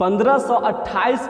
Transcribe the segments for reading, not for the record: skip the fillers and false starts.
1528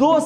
2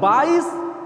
22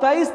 23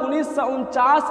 1949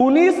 19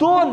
2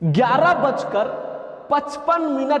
11:55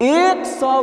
100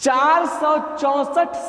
464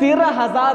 13,000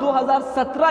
2017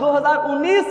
2019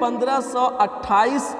1528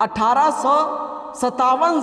1857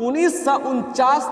1949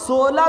16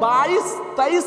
22-23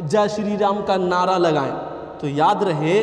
जय श्री राम का नारा लगाएं। तो याद रहे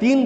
3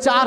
4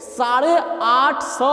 850